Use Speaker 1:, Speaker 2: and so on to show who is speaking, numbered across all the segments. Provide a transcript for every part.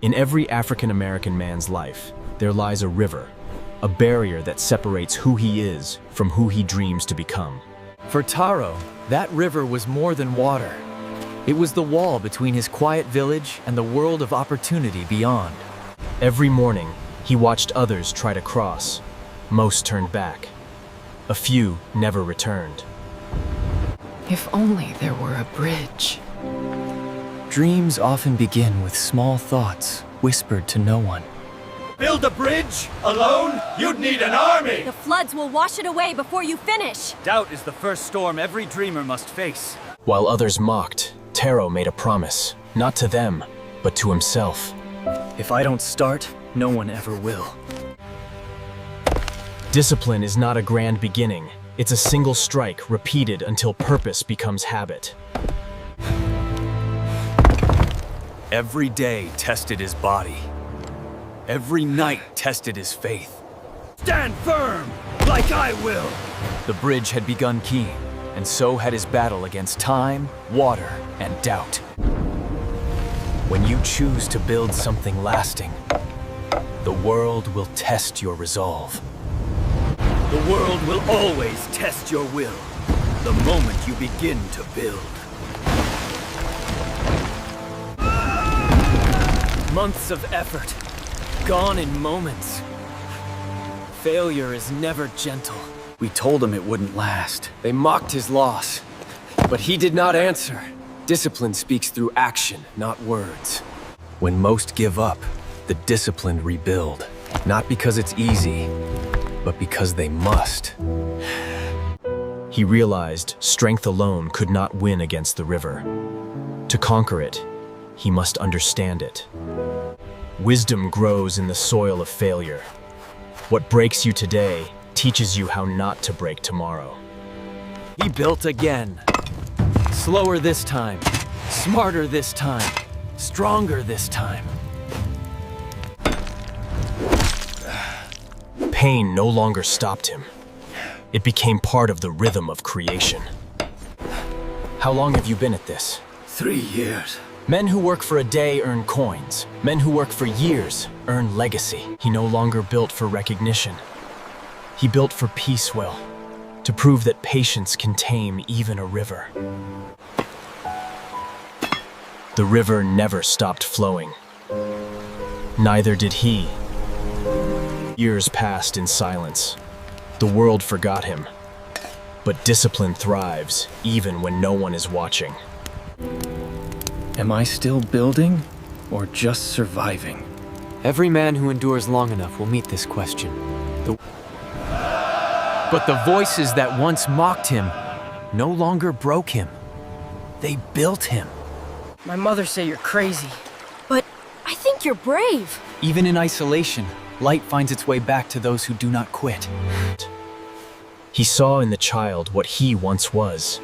Speaker 1: In every African American man's life, there lies a river, a barrier that separates who he is from who he dreams to become.
Speaker 2: For Taro, that river was more than water. It was the wall between his quiet village and the world of opportunity beyond.
Speaker 1: Every morning, he watched others try to cross. Most turned back. A few never returned.
Speaker 3: If only there were a bridge.
Speaker 2: Dreams often begin with small thoughts whispered to no one.
Speaker 4: Build a bridge? Alone? You'd need an army!
Speaker 5: The floods will wash it away before you finish.
Speaker 4: Doubt is the first storm every dreamer must face.
Speaker 1: While others mocked, Taro made a promise, not to them, but to himself.
Speaker 2: If I don't start, no one ever will.
Speaker 1: Discipline is not a grand beginning. It's a single strike repeated until purpose becomes habit.
Speaker 4: Every day tested his body. Every night tested his faith. Stand firm, like I will!
Speaker 2: The bridge had begun keen, and so had his battle against time, water, and doubt. When you choose to build something lasting, the world will test your resolve.
Speaker 4: The world will always test your will, the moment you begin to build.
Speaker 2: Months of effort, gone in moments. Failure is never gentle. We told him it wouldn't last.
Speaker 6: They mocked his loss, but he did not answer. Discipline speaks through action, not words.
Speaker 2: When most give up, the disciplined rebuild. Not because it's easy, but because they must.
Speaker 1: He realized strength alone could not win against the river. To conquer it, he must understand it. Wisdom grows in the soil of failure. What breaks you today teaches you how not to break tomorrow.
Speaker 2: He built again. Slower this time, smarter this time, stronger this time.
Speaker 1: Pain no longer stopped him. It became part of the rhythm of creation. How long have you been at this?
Speaker 4: 3 years.
Speaker 1: Men who work for a day earn coins. Men who work for years earn legacy. He no longer built for recognition. He built for peace will, to prove that patience can tame even a river. The river never stopped flowing. Neither did he. Years passed in silence. The world forgot him. But discipline thrives even when no one is watching.
Speaker 2: Am I still building, or just surviving?
Speaker 6: Every man who endures long enough will meet this question.
Speaker 2: But the voices that once mocked him no longer broke him. They built him.
Speaker 3: My mother say you're crazy.
Speaker 5: But I think you're brave.
Speaker 2: Even in isolation, light finds its way back to those who do not quit.
Speaker 1: He saw in the child what he once was: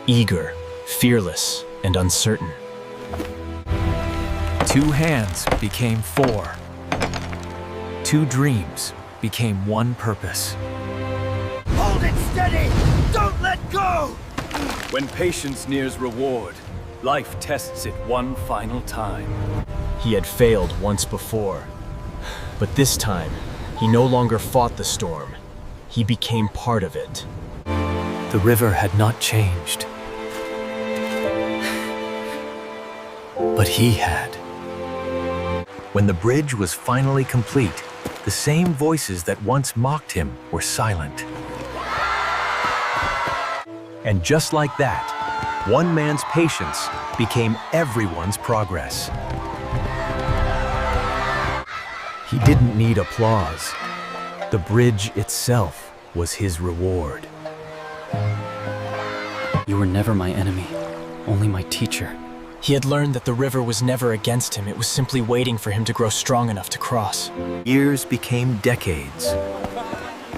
Speaker 1: eager, fearless, and uncertain.
Speaker 2: 2 hands became 4. 2 dreams became 1 purpose.
Speaker 4: Hold it steady! Don't let go! When patience nears reward, life tests it one final time.
Speaker 1: He had failed once before, but this time, he no longer fought the storm. He became part of it.
Speaker 2: The river had not changed. But he had. When the bridge was finally complete, the same voices that once mocked him were silent. And just like that, one man's patience became everyone's progress. He didn't need applause. The bridge itself was his reward.
Speaker 6: You were never my enemy, only my teacher.
Speaker 1: He had learned that the river was never against him. It was simply waiting for him to grow strong enough to cross.
Speaker 2: Years became decades.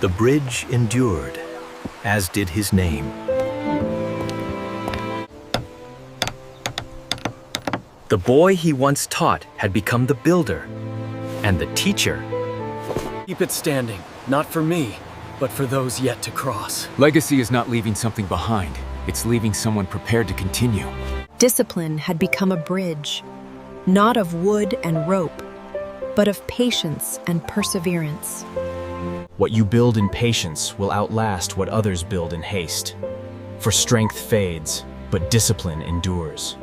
Speaker 2: The bridge endured, as did his name. The boy he once taught had become the builder, and the teacher.
Speaker 6: Keep it standing, not for me, but for those yet to cross.
Speaker 7: Legacy is not leaving something behind. It's leaving someone prepared to continue.
Speaker 5: Discipline had become a bridge.
Speaker 7: not of wood and rope, but of patience and perseverance.
Speaker 1: What you build in patience will outlast what others build in haste. For strength fades, but discipline endures.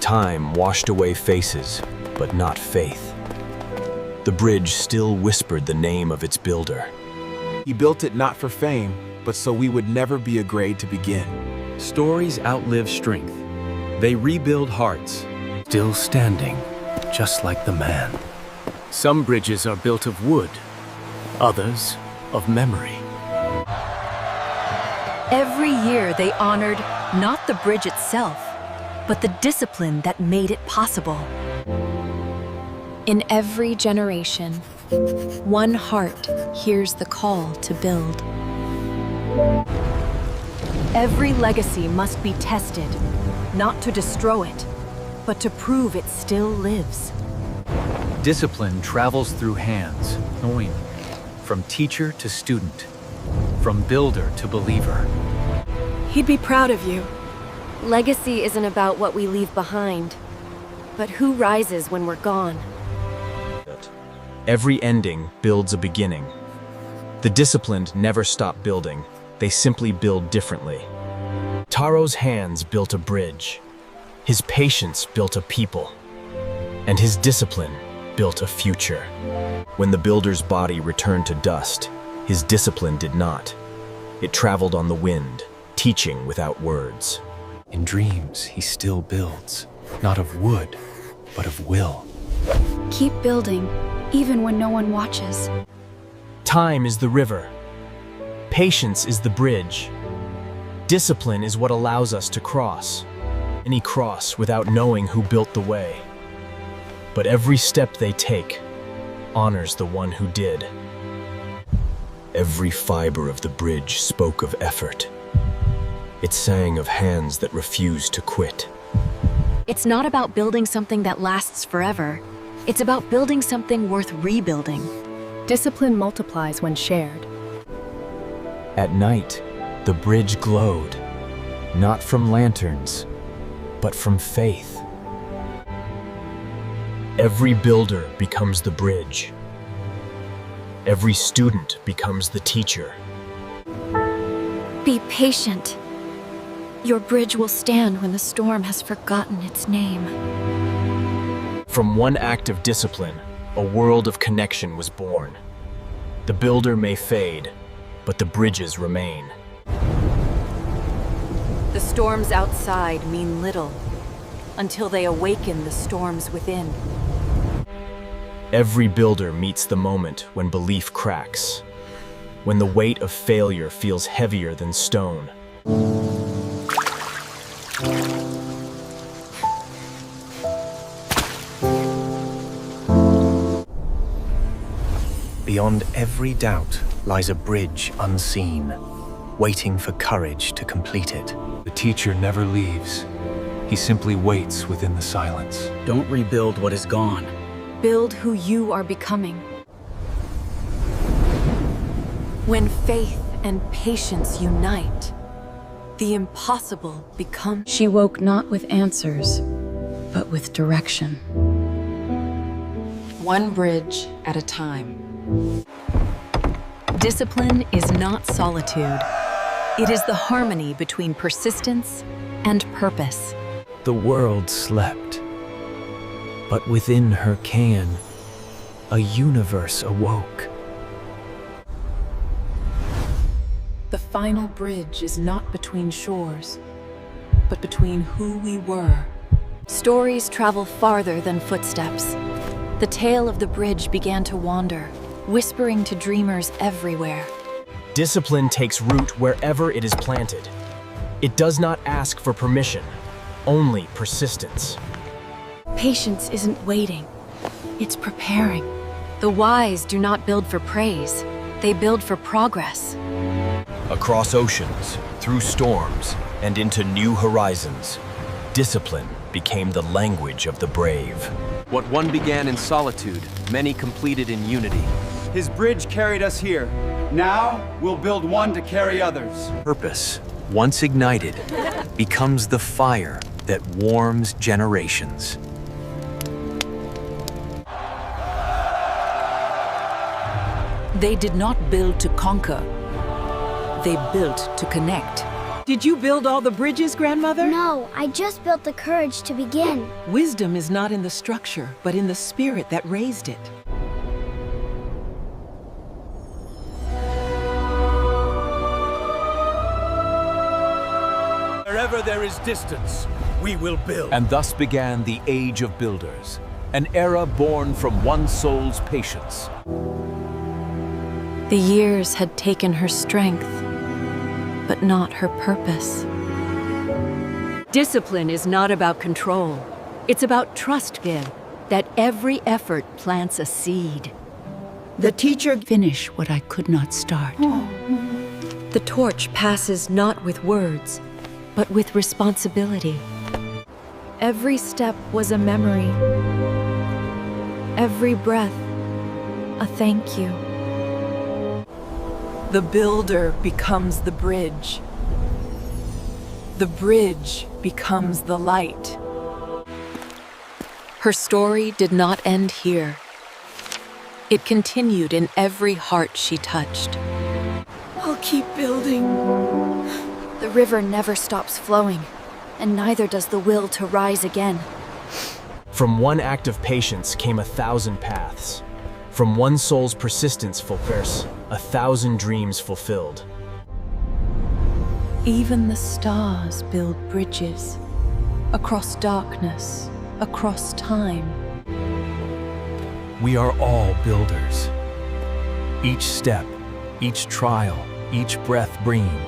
Speaker 1: Time washed away faces, but not faith. The bridge still whispered the name of its builder.
Speaker 8: He built it not for fame, but so we would never be a grade to begin.
Speaker 4: Stories outlive strength. They rebuild hearts, still standing, just like the man. Some bridges are built of wood, others of memory.
Speaker 5: Every year they honored not the bridge itself, but the discipline that made it possible.
Speaker 7: In every generation, one heart hears the call to build.
Speaker 5: Every legacy must be tested, not to destroy it, but to prove it still lives.
Speaker 2: Discipline travels through hands, from teacher to student, from builder to believer.
Speaker 5: He'd be proud of you. Legacy isn't about what we leave behind, but who rises when we're gone.
Speaker 1: Every ending builds a beginning. The disciplined never stop building, they simply build differently. Taro's hands built a bridge, his patience built a people, and his discipline built a future. When the builder's body returned to dust, his discipline did not. It traveled on the wind, teaching without words.
Speaker 2: In dreams, he still builds, not of wood, but of will.
Speaker 7: Keep building, even when no one watches.
Speaker 1: Time is the river. Patience is the bridge. Discipline is what allows us to cross. Any cross without knowing who built the way. But every step they take honors the one who did. Every fiber of the bridge spoke of effort. It sang of hands that refused to quit.
Speaker 5: It's not about building something that lasts forever. It's about building something worth rebuilding.
Speaker 7: Discipline multiplies when shared.
Speaker 1: At night, the bridge glowed, not from lanterns, but from faith. Every builder becomes the bridge. Every student becomes the teacher.
Speaker 5: Be patient. Your bridge will stand when the storm has forgotten its name.
Speaker 1: From one act of discipline, a world of connection was born. The builder may fade, but the bridges remain.
Speaker 5: The storms outside mean little until they awaken the storms within.
Speaker 1: Every builder meets the moment when belief cracks, when the weight of failure feels heavier than stone.
Speaker 9: Beyond every doubt lies a bridge unseen, waiting for courage to complete it.
Speaker 2: The teacher never leaves. He simply waits within the silence.
Speaker 4: Don't rebuild what is gone.
Speaker 5: Build who you are becoming. When faith and patience unite, the impossible becomes.
Speaker 3: She woke not with answers, but with direction. One bridge at a time.
Speaker 5: Discipline is not solitude. It is the harmony between persistence and purpose.
Speaker 9: The world slept, but within her can, a universe awoke.
Speaker 3: The final bridge is not between shores, but between who we were.
Speaker 5: Stories travel farther than footsteps. The tale of the bridge began to wander, whispering to dreamers everywhere.
Speaker 1: Discipline takes root wherever it is planted. It does not ask for permission, only persistence.
Speaker 5: Patience isn't waiting, it's preparing. The wise do not build for praise, they build for progress.
Speaker 1: Across oceans, through storms, and into new horizons, discipline became the language of the brave.
Speaker 6: What one began in solitude, many completed in unity.
Speaker 10: His bridge carried us here, Now, we'll build one to carry others.
Speaker 9: Purpose, once ignited, becomes the fire that warms generations.
Speaker 11: They did not build to conquer. They built to connect.
Speaker 12: Did you build all the bridges, Grandmother?
Speaker 13: No, I just built the courage to begin.
Speaker 12: Wisdom is not in the structure, but in the spirit that raised it.
Speaker 4: Wherever there is distance, we will build.
Speaker 2: And thus began the Age of Builders, an era born from one soul's patience.
Speaker 5: The years had taken her strength, but not her purpose.
Speaker 11: Discipline is not about control. It's about trust, Gil, that every effort plants a seed.
Speaker 12: The teacher
Speaker 11: Finish what I could not start.
Speaker 5: The torch passes not with words, but with responsibility. Every step was a memory. Every breath, a thank you.
Speaker 3: The builder becomes the bridge. The bridge becomes the light.
Speaker 5: Her story did not end here. It continued in every heart she touched.
Speaker 3: I'll keep building.
Speaker 5: The river never stops flowing, and neither does the will to rise again.
Speaker 1: From one act of patience came 1,000 paths. From one soul's persistence fulfills 1,000 dreams fulfilled.
Speaker 3: Even the stars build bridges across darkness, across time.
Speaker 2: We are all builders. Each step, each trial, each breath bringing